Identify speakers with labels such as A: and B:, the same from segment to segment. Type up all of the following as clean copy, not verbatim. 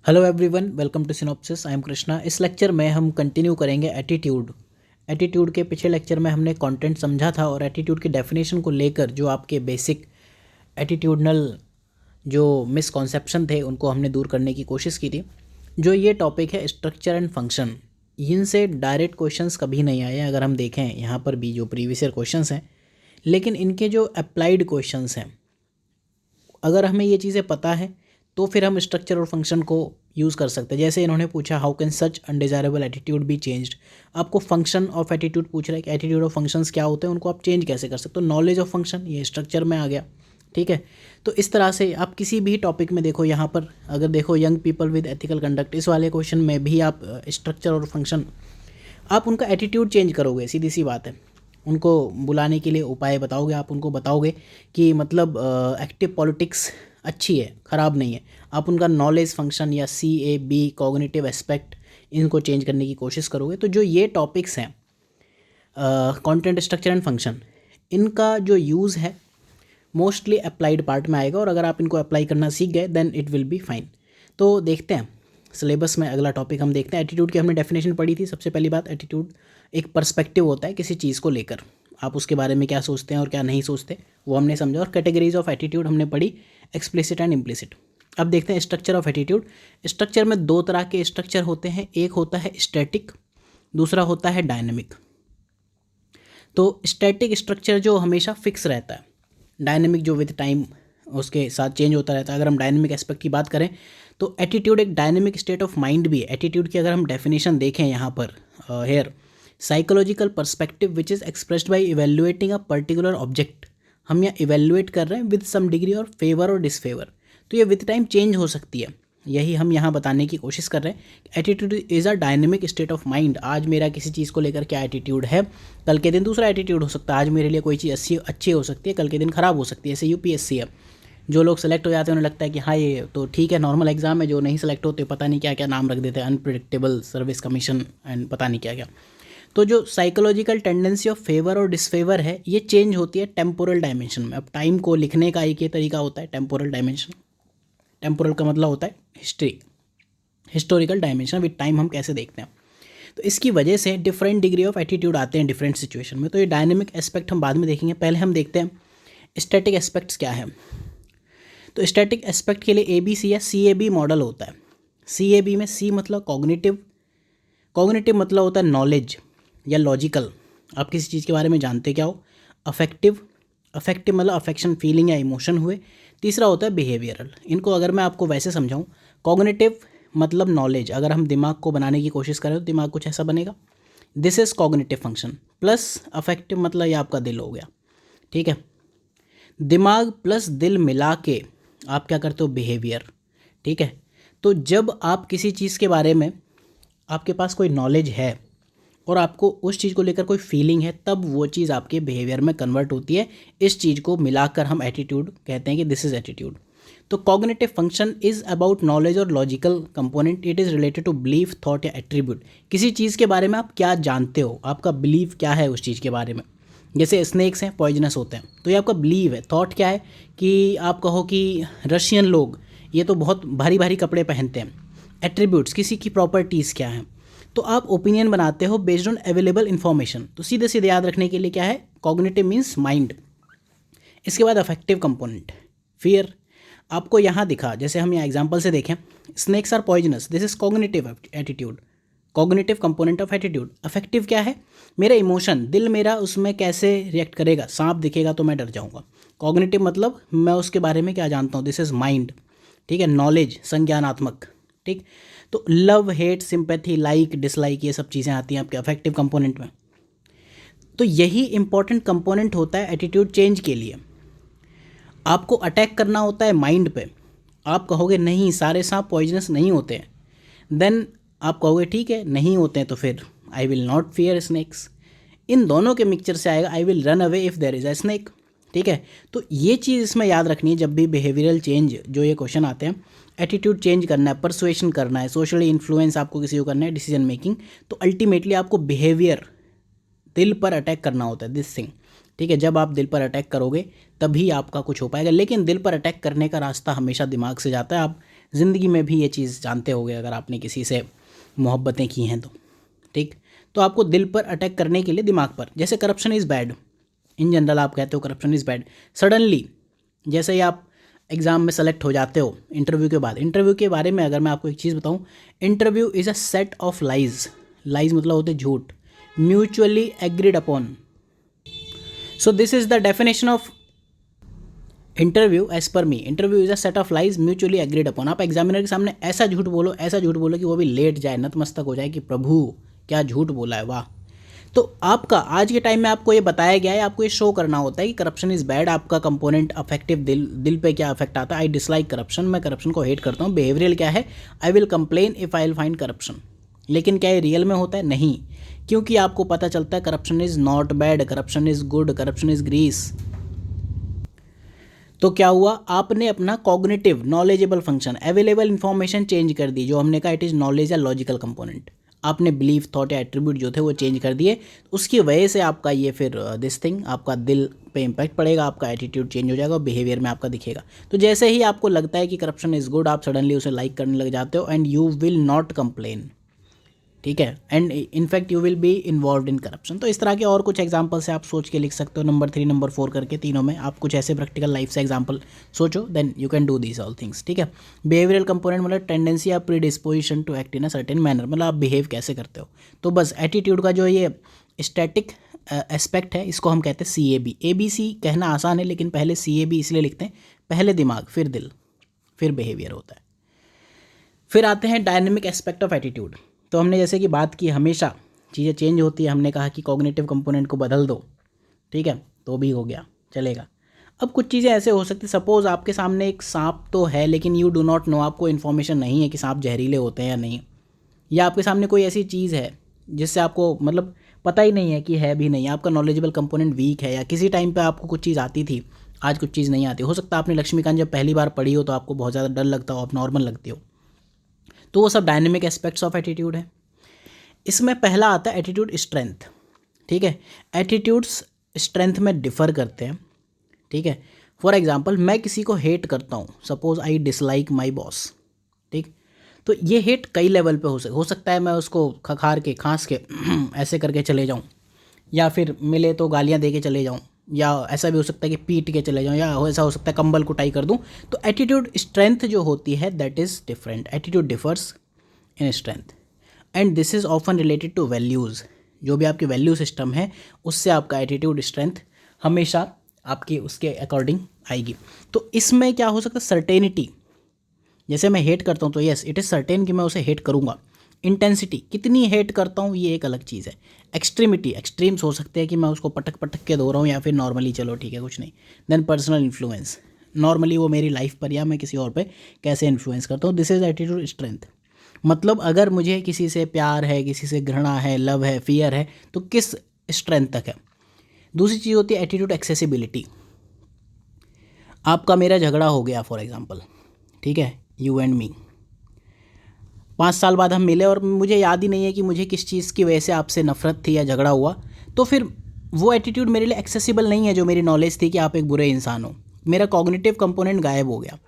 A: Hello everyone, welcome to synopsis. I am Krishna. इस lecture में हम कंटिन्यू करेंगे एटीट्यूड। एटीट्यूड के पिछले लेक्चर में हमने कंटेंट समझा था और एटीट्यूड की डेफिनेशन को लेकर जो आपके बेसिक एटीट्यूडनल जो मिसकॉन्सेप्शन थे उनको हमने दूर करने की कोशिश की थी। जो ये टॉपिक है स्ट्रक्चर एंड फंक्शन, इनसे डायरेक्ट क्वेश्चंस कभी नहीं आए अगर हम देखें यहाँ पर भी जो प्रीवियस ईयर क्वेश्चंस हैं, लेकिन इनके जो अप्लाइड क्वेश्चंस हैं, अगर हमें ये चीज़ें पता है तो फिर हम स्ट्रक्चर और फंक्शन को यूज़ कर सकते हैं। जैसे इन्होंने पूछा how can such undesirable attitude be changed. आपको फंक्शन ऑफ एटीट्यूड पूछ रहा है कि एटीट्यूड ऑफ फंक्शंस क्या होते हैं, उनको आप चेंज कैसे कर सकते हो। नॉलेज ऑफ फंक्शन ये स्ट्रक्चर में आ गया, ठीक है। तो इस तरह से आप किसी भी टॉपिक में देखो, यहाँ पर अगर देखो young people with ethical conduct, इस वाले क्वेश्चन में भी आप स्ट्रक्चर और फंक्शन, आप उनका एटीट्यूड चेंज करोगे, सीधी सी बात है। उनको बुलाने के लिए उपाय बताओगे, आप उनको बताओगे कि मतलब एक्टिव पॉलिटिक्स अच्छी है, ख़राब नहीं है। आप उनका नॉलेज फंक्शन या CAB कॉग्निटिव एस्पेक्ट, इनको चेंज करने की कोशिश करोगे। तो जो ये टॉपिक्स हैं कंटेंट स्ट्रक्चर एंड फंक्शन, इनका जो यूज़ है मोस्टली अप्लाइड पार्ट में आएगा, और अगर आप इनको अप्लाई करना सीख गए then it will be fine. तो देखते हैं सिलेबस में अगला टॉपिक हम देखते हैं। एटीट्यूड की हमने डेफिनेशन पढ़ी थी। सबसे पहली बात, एटीट्यूड एक पर्सपेक्टिव होता है किसी चीज़ को लेकर, आप उसके बारे में क्या सोचते हैं और क्या नहीं सोचते, वो हमने समझा। और कैटेगरीज ऑफ एटीट्यूड हमने पढ़ी, एक्सप्लिसिट एंड इम्प्लिसिट। अब देखते हैं स्ट्रक्चर ऑफ एटीट्यूड। स्ट्रक्चर में दो तरह के स्ट्रक्चर होते हैं, एक होता है स्टैटिक, दूसरा होता है डायनेमिक। तो स्टैटिक स्ट्रक्चर जो हमेशा फिक्स रहता है, डायनेमिक जो विद टाइम उसके साथ चेंज होता रहता है। अगर हम डायनेमिक एस्पेक्ट की बात करें तो एटीट्यूड एक डायनेमिक स्टेट ऑफ माइंड भी है। एटीट्यूड की अगर हम डेफिनेशन देखें यहाँ पर, here psychological perspective which is expressed by evaluating a particular object. हम यहाँ इवेल्युएट कर रहे हैं विद सम डिग्री और फेवर और डिसफेवर, तो ये विद टाइम चेंज हो सकती है। यही हम यहाँ बताने की कोशिश कर रहे हैं। Attitude is a dynamic state of mind. आज मेरा किसी चीज़ को लेकर क्या एटीट्यूड है, कल के दिन दूसरा एटीट्यूड हो सकता है। आज मेरे लिए कोई चीज़ अच्छी हो सकती है, कल के दिन ख़राब हो सकती है। जैसे UPSC है, जो लोग सेलेक्ट हो जाते हैं उन्हें लगता है कि हाँ ये तो ठीक है, नॉर्मल एग्जाम है। जो नहीं सेलेक्ट होते पता नहीं क्या क्या नाम रख देते हैं, अनप्रिडिक्टेबल सर्विस कमीशन एंड पता नहीं क्या क्या। तो जो साइकोलॉजिकल टेंडेंसी ऑफ फेवर और डिसफेवर है, ये चेंज होती है टेम्पोरल डायमेंशन में। अब टाइम को लिखने का एक ये तरीका होता है, टेम्पोरल डायमेंशन। टेम्पोरल का मतलब होता है history, historical dimension with time हम कैसे देखते हैं। तो इसकी वजह से डिफरेंट डिग्री ऑफ एटीट्यूड आते हैं डिफरेंट सिचुएशन में। तो ये डायनेमिक एस्पेक्ट हम बाद में देखेंगे, पहले हम देखते हैं स्टैटिक एस्पेक्ट्स क्या है। तो स्टैटिक एस्पेक्ट के लिए ABC या CAB मॉडल होता है। CAB में C मतलब कॉग्निटिव, कॉग्निटिव मतलब होता है नॉलेज या लॉजिकल, आप किसी चीज़ के बारे में जानते क्या हो। अफेक्टिव, अफेक्टिव मतलब अफेक्शन, फीलिंग या इमोशन हुए। तीसरा होता है बिहेवियरल। इनको अगर मैं आपको वैसे समझाऊं, कॉग्निटिव मतलब नॉलेज, अगर हम दिमाग को बनाने की कोशिश करें तो दिमाग कुछ ऐसा बनेगा, this is cognitive function. Plus affective मतलब ये आपका दिल हो गया, ठीक है। दिमाग प्लस दिल मिला के आप क्या करते हो, बिहेवियर, ठीक है। तो जब आप किसी चीज़ के बारे में, आपके पास कोई नॉलेज है और आपको उस चीज़ को लेकर कोई फीलिंग है, तब वो चीज़ आपके बिहेवियर में कन्वर्ट होती है। इस चीज़ को मिलाकर हम एटीट्यूड कहते हैं कि दिस इज़ एटीट्यूड। तो cognitive function is about knowledge और logical component. It is related to belief, thought या एट्रीब्यूट। किसी चीज़ के बारे में आप क्या जानते हो, आपका बिलीव क्या है उस चीज़ के बारे में। जैसे स्नेक्स हैं, पॉइजनस होते हैं, तो ये आपका बिलीव है। थॉट क्या है कि आप कहो कि रशियन लोग ये तो बहुत भारी भारी कपड़े पहनते हैं। एट्रीब्यूट्स, किसी की प्रॉपर्टीज़ क्या हैं। तो आप ओपिनियन बनाते हो बेस्ड ऑन अवेलेबल इन्फॉर्मेशन। तो सीधे सीधे याद रखने के लिए क्या है, कॉग्निटिव मीन्स माइंड। इसके बाद अफेक्टिव कंपोनेंट, फियर। आपको यहाँ दिखा, जैसे हम यहाँ एग्जांपल से देखें, snakes are poisonous, this is cognitive attitude, cognitive component of attitude. Affective क्या है, मेरा इमोशन, दिल मेरा उसमें कैसे रिएक्ट करेगा, सांप दिखेगा तो मैं डर जाऊँगा। कॉग्निटिव मतलब मैं उसके बारे में क्या जानता हूँ, दिस इज़ माइंड, ठीक है। नॉलेज, संज्ञानात्मक, ठीक। तो love, hate, sympathy, like, dislike, ये सब चीज़ें आती हैं आपके अफेक्टिव कंपोनेंट में। तो यही इंपॉर्टेंट कंपोनेंट होता है एटीट्यूड चेंज के लिए। आपको अटैक करना होता है माइंड पे। आप कहोगे नहीं सारे सांप पॉइजनस नहीं होते हैं, देन आप कहोगे ठीक है नहीं होते हैं, तो फिर I will not fear snakes. इन दोनों के मिक्सचर से आएगा I will run away if there is a snake, ठीक है। तो ये चीज़ इसमें याद रखनी है जब भी बिहेवियरल चेंज जो ये क्वेश्चन आते हैं। एटीट्यूड चेंज करना है, परसुएशन करना है, सोशली इन्फ्लुएंस आपको किसी को करना है, डिसीजन मेकिंग, तो अल्टीमेटली आपको बिहेवियर, दिल पर अटैक करना होता है, दिस थिंग, ठीक है। जब आप दिल पर अटैक करोगे तभी आपका कुछ हो पाएगा, लेकिन दिल पर अटैक करने का रास्ता हमेशा दिमाग से जाता है। आप ज़िंदगी में भी ये चीज़ जानते होगे अगर आपने किसी से मोहब्बतें की हैं तो, ठीक। तो आपको दिल पर अटैक करने के लिए दिमाग पर, जैसे corruption is bad, in general आप कहते हो करप्शन इज़ बैड। सडनली जैसे ही आप एग्ज़ाम में सेलेक्ट हो जाते हो इंटरव्यू के बाद, इंटरव्यू के बारे में अगर मैं आपको एक चीज़ बताऊं, interview is a set of lies, lies मतलब होते झूठ, mutually agreed upon. So this is the definition of interview as per me, interview is a set of lies mutually agreed upon. आप एग्जामिनर के सामने ऐसा झूठ बोलो, ऐसा झूठ बोलो कि वो भी लेट जाए, नतमस्तक हो जाए कि प्रभु क्या झूठ बोला है, वाह। तो आपका आज के टाइम में आपको ये बताया गया है, आपको ये शो करना होता है कि करप्शन इज़ बैड, आपका कंपोनेंट अफेक्टिव दिल पे क्या अफेक्ट आता है। आई डिसलाइक करप्शन, मैं करप्शन को हेट करता हूँ। बिहेवियरल क्या है, I will complain if I will find corruption. लेकिन क्या ये रियल में होता है? नहीं, क्योंकि आपको पता चलता है corruption is not bad, corruption is good, corruption is grease. तो क्या हुआ, आपने अपना cognitive knowledgeable function, available information change कर दी, जो हमने कहा इट इज़ नॉलेज या लॉजिकल कंपोनेंट। आपने बिलीफ, थॉट या एट्रीब्यूट जो थे वो चेंज कर दिए, उसकी वजह से आपका ये फिर दिस थिंग, आपका दिल पे इम्पैक्ट पड़ेगा, आपका एटीट्यूड चेंज हो जाएगा और बिहेवियर में आपका दिखेगा। तो जैसे ही आपको लगता है कि करप्शन इज़ गुड, आप सडनली उसे लाइक करने लग जाते हो and you will not complain, ठीक है, and in fact you will be involve in corruption. तो इस तरह के और कुछ एग्जांपल से आप सोच के लिख सकते हो, नंबर 3, नंबर 4 करके, तीनों में आप कुछ ऐसे प्रैक्टिकल लाइफ से एग्जांपल सोचो, then you can do these all things, ठीक है। बिहेवियरल कंपोनेंट मतलब टेंडेंसी या predisposition to act in a certain manner, मतलब आप बिहेव कैसे करते हो। तो बस एटीट्यूड का जो ये स्टैटिक एस्पेक्ट है, इसको हम कहते हैं CAB। ABC कहना आसान है, लेकिन पहले CAB इसलिए लिखते हैं, पहले दिमाग, फिर दिल, फिर बिहेवियर होता है। फिर आते हैं डायनेमिक एस्पेक्ट ऑफ एटीट्यूड। तो हमने जैसे कि बात की, हमेशा चीज़ें चेंज होती है, हमने कहा कि कॉग्निटिव कंपोनेंट को बदल दो, ठीक है, तो भी हो गया, चलेगा। अब कुछ चीज़ें ऐसे हो सकती, सपोज़ आपके सामने एक सांप तो है, लेकिन यू डू नॉट नो, आपको इन्फॉर्मेशन नहीं है कि सांप जहरीले होते हैं या नहीं, या आपके सामने कोई ऐसी चीज़ है जिससे आपको मतलब पता ही नहीं है कि है भी नहीं, आपका नॉलेजेबल कंपोनेंट वीक है, या किसी टाइम पे आपको कुछ चीज़ आती थी, आज कुछ चीज़ नहीं आती। हो सकता है आपने लक्ष्मीकांत जब पहली बार पढ़ी हो तो आपको बहुत ज़्यादा डर लगता हो, आप नॉर्मल लगती हो, तो वो सब डायनेमिक एस्पेक्ट्स ऑफ एटीट्यूड है। इसमें पहला आता है एटीट्यूड स्ट्रेंथ, ठीक है। एटीट्यूड्स स्ट्रेंथ में डिफ़र करते हैं, ठीक है। फॉर एग्जांपल, मैं किसी को हेट करता हूँ, suppose I dislike my boss, ठीक। तो ये हेट कई लेवल पे हो सकता है मैं उसको खखार के, खांस के ऐसे करके चले जाऊँ, या फिर मिले तो गालियाँ दे के चले जाऊँ, या ऐसा भी हो सकता है कि पीट के चले जाऊँ, या ऐसा हो सकता है कंबल कुटाई कर दूँ। तो एटीट्यूड स्ट्रेंथ जो होती है that is different, attitude differs in strength and this is often related two values. जो भी आपकी वैल्यू सिस्टम है उससे आपका एटीट्यूड स्ट्रेंथ हमेशा आपकी उसके अकॉर्डिंग आएगी। तो इसमें क्या हो सकता है, सर्टेनिटी, जैसे मैं हेट करता हूँ तो यस इट इज़ सर्टेन कि मैं उसे हेट करूँगा। इंटेंसिटी, कितनी हेट करता हूँ ये एक अलग चीज़ है। एक्सट्रीमिटी, एक्सट्रीम्स हो सकते हैं कि मैं उसको पटक पटक के धो रहा हूँ, या फिर नॉर्मली चलो ठीक है कुछ नहीं। देन पर्सनल इन्फ्लुएंस, नॉर्मली वो मेरी लाइफ पर या मैं किसी और पे कैसे इन्फ्लुएंस करता हूँ। This is attitude strength. मतलब अगर मुझे किसी से प्यार है, किसी से घृणा है, लव है, फियर है, तो किस स्ट्रेंथ तक है। दूसरी चीज़ होती है एटीट्यूड एक्सेसिबिलिटी। आपका मेरा झगड़ा हो गया फॉर एग्जांपल, ठीक है, यू एंड मी, 5 साल बाद हम मिले और मुझे याद ही नहीं है कि मुझे किस चीज़ की वजह से आपसे नफरत थी या झगड़ा हुआ, तो फिर वो एटीट्यूड मेरे लिए एक्सेसिबल नहीं है जो मेरी नॉलेज थी कि आप एक बुरे इंसान हो। मेरा कॉग्निटिव कंपोनेंट गायब हो गया,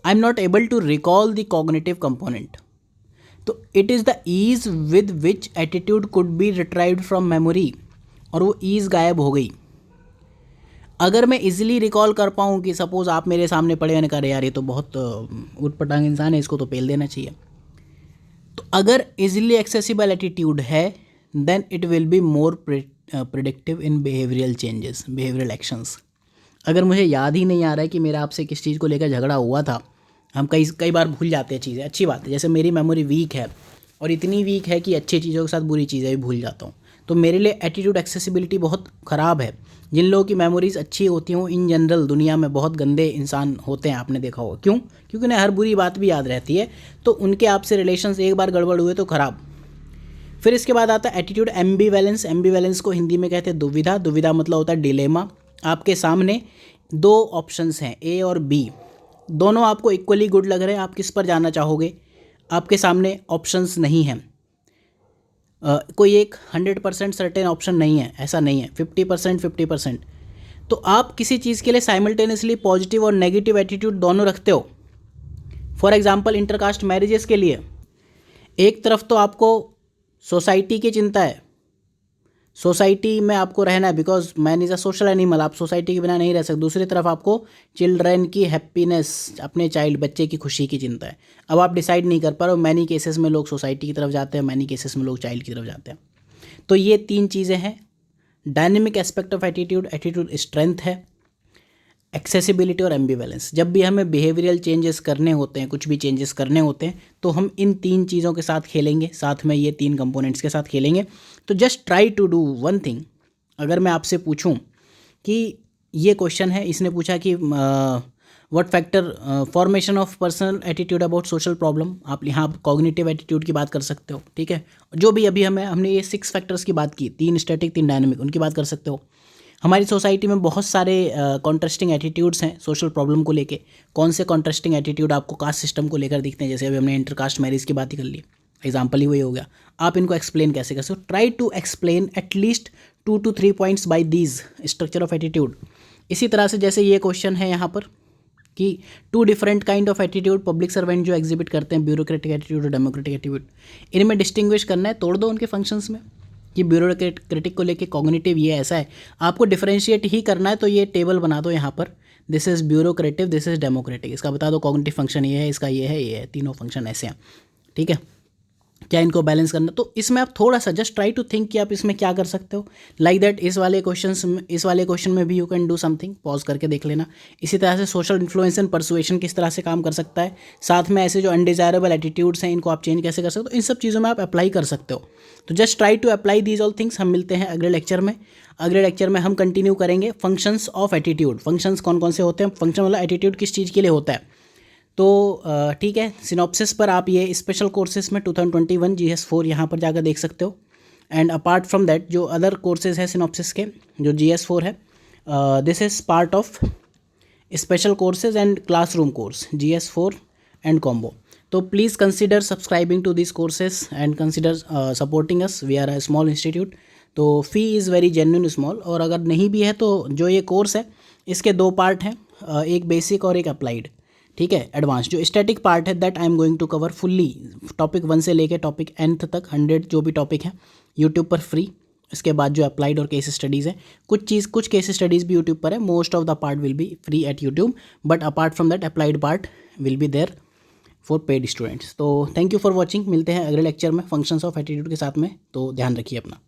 A: I am not able to recall the cognitive component. तो it is the ease with which attitude could be retrieved from memory, और वो ईज़ गायब हो गई। अगर मैं इजीली रिकॉल कर पाऊँ कि सपोज़ आप मेरे सामने पड़े, मैंने कहा यार ये तो बहुत उटपटांग इंसान है, इसको तो पेल देना चाहिए, तो अगर इजीली एक्सेसिबल एटीट्यूड है then it will be more predictive in behavioural changes, behavioural actions. अगर मुझे याद ही नहीं आ रहा है कि मेरा आपसे किस चीज़ को लेकर झगड़ा हुआ था, हम कई बार भूल जाते हैं चीज़ें, अच्छी बात है, जैसे मेरी मेमोरी वीक है और इतनी वीक है कि अच्छी चीज़ों के साथ बुरी चीज़ें भी भूल जाता हूँ, तो मेरे लिए एटीट्यूड एक्सेसिबिलिटी बहुत ख़राब है। जिन लोगों की मेमोरीज अच्छी होती हों, इन जनरल दुनिया में बहुत गंदे इंसान होते हैं, आपने देखा होगा। क्यों? क्योंकि उन्हें हर बुरी बात भी याद रहती है, तो उनके आपसे रिलेशंस एक बार गड़बड़ हुए तो ख़राब। फिर इसके बाद आता है एटीट्यूड एम्बीवैलेंस। एम्बीवैलेंस को हिंदी में कहते हैं दुविधा। दुविधा मतलब होता है डिलेमा। आपके सामने दो ऑप्शंस हैं, ए और बी, दोनों आपको इक्वली गुड लग रहे हैं, आप किस पर जाना चाहोगे? आपके सामने ऑप्शंस नहीं हैं, कोई एक 100% सर्टेन ऑप्शन नहीं है, ऐसा नहीं है, 50% 50%। तो आप किसी चीज़ के लिए साइमल्टेनियसली पॉजिटिव और नेगेटिव एटीट्यूड दोनों रखते हो। फॉर एग्जांपल इंटरकास्ट मैरिजेस के लिए एक तरफ तो आपको सोसाइटी की चिंता है, सोसाइटी में आपको रहना है, because man is a social animal, आप सोसाइटी के बिना नहीं रह सकते। दूसरी तरफ आपको चिल्ड्रन की हैप्पीनेस, अपने चाइल्ड बच्चे की खुशी की चिंता है। अब आप डिसाइड नहीं कर पा रहे हो, मैनी केसेस में लोग सोसाइटी की तरफ जाते हैं, मैनी केसेस में लोग चाइल्ड की तरफ जाते हैं। तो ये तीन चीज़ें हैं। Dynamic aspect of attitude, attitude strength है, एक्सेसिबिलिटी और एम्बिवेलेंस। जब भी हमें बिहेवियरल चेंजेस करने होते हैं, कुछ भी चेंजेस करने होते हैं, तो हम इन तीन चीज़ों के साथ खेलेंगे, साथ में ये तीन कंपोनेंट्स के साथ खेलेंगे। तो just try to do one thing. अगर मैं आपसे पूछूं कि ये क्वेश्चन है, इसने पूछा कि what factor formation of personal attitude about social problem, आप यहाँ कॉग्निटिव एटीट्यूड की बात कर सकते हो, ठीक है। जो भी अभी हमने ये 6 फैक्टर्स की बात की, 3 स्टैटिक 3 डायनेमिक, उनकी बात कर सकते हो। हमारी सोसाइटी में बहुत सारे कॉन्ट्रास्टिंग एटीट्यूड्स हैं सोशल प्रॉब्लम को लेके। कौन से कॉन्ट्रास्टिंग एटीट्यूड आपको कास्ट सिस्टम को लेकर दिखते हैं, जैसे अभी हमने इंटरकास्ट मैरिज की बात ही कर ली, एग्जाम्पल ही वही हो गया। आप इनको एक्सप्लेन कैसे कर सकते हो? Try to explain at least 2 to 3 points by these structure of attitude. इसी तरह से जैसे ये क्वेश्चन है यहाँ पर कि 2 different kind of attitude public servant जो एग्जिबिट करते हैं, ब्यूरोक्रेटिक एटीट्यूड और डेमोक्रेटिक एटीट्यूड, इनमें डिस्टिंग्विश करना है, तोड़ दो उनके फंक्शंस में कि ब्यूरोक्रेटिक को लेके कॉग्निटिव ये ऐसा है, आपको डिफरेंशिएट ही करना है। तो ये टेबल बना दो यहाँ पर, this is bureaucratic, this is democratic, इसका बता दो कॉग्निटिव फंक्शन ये है, इसका ये है, तीनों फंक्शन ऐसे हैं, ठीक है। क्या इनको बैलेंस करना, तो इसमें आप थोड़ा सा जस्ट ट्राई टू थिंक कि आप इसमें क्या कर सकते हो। लाइक दैट इस वाले क्वेश्चन में भी you can do something, pause करके देख लेना। इसी तरह से सोशल इन्फ्लुएंस एंड परसुएशन किस तरह से काम कर सकता है, साथ में ऐसे जो अनडिजायरेबल एटीट्यूड्स हैं इनको आप चेंज कैसे कर सकते हो, इन सब चीज़ों में आप अप्लाई कर सकते हो। तो just try to apply these all things. हम मिलते हैं अगले लेक्चर में। अगले लेक्चर में हम कंटिन्यू करेंगे फंक्शंस ऑफ एटीट्यूड। फंक्शंस कौन कौन से होते हैं, फंक्शन मतलब एटीट्यूड किस चीज़ के लिए होता है। तो ठीक है, सिनॉप्सिस पर आप ये स्पेशल कोर्सेज में 2021 GS4 यहाँ पर जाकर देख सकते हो। एंड अपार्ट फ्रॉम दैट जो अदर कोर्सेज है सिनॉप्सिस के, जो GS4 है, this is part of special courses and classroom course GS4 and combo. तो please consider subscribing to this courses and consider supporting us, we are a small institute. तो fee is very genuine small, और अगर नहीं भी है तो जो ये कोर्स है इसके 2 पार्ट हैं, एक बेसिक और एक अप्लाइड, ठीक है, एडवांस। जो स्टैटिक पार्ट है that I am going to cover fully, topic 1 से लेके टॉपिक nth तक 100 जो भी टॉपिक हैं यूट्यूब पर फ्री। इसके बाद जो अप्लाइड और केस स्टडीज़ है, कुछ केस स्टडीज़ भी यूट्यूब पर है, most of the part will be free at YouTube, but apart from that applied part will be there for paid students. तो थैंक यू फॉर वॉचिंग, मिलते हैं अगले लेक्चर में फंक्शंस ऑफ एटीट्यूड के साथ में। तो ध्यान रखिए अपना।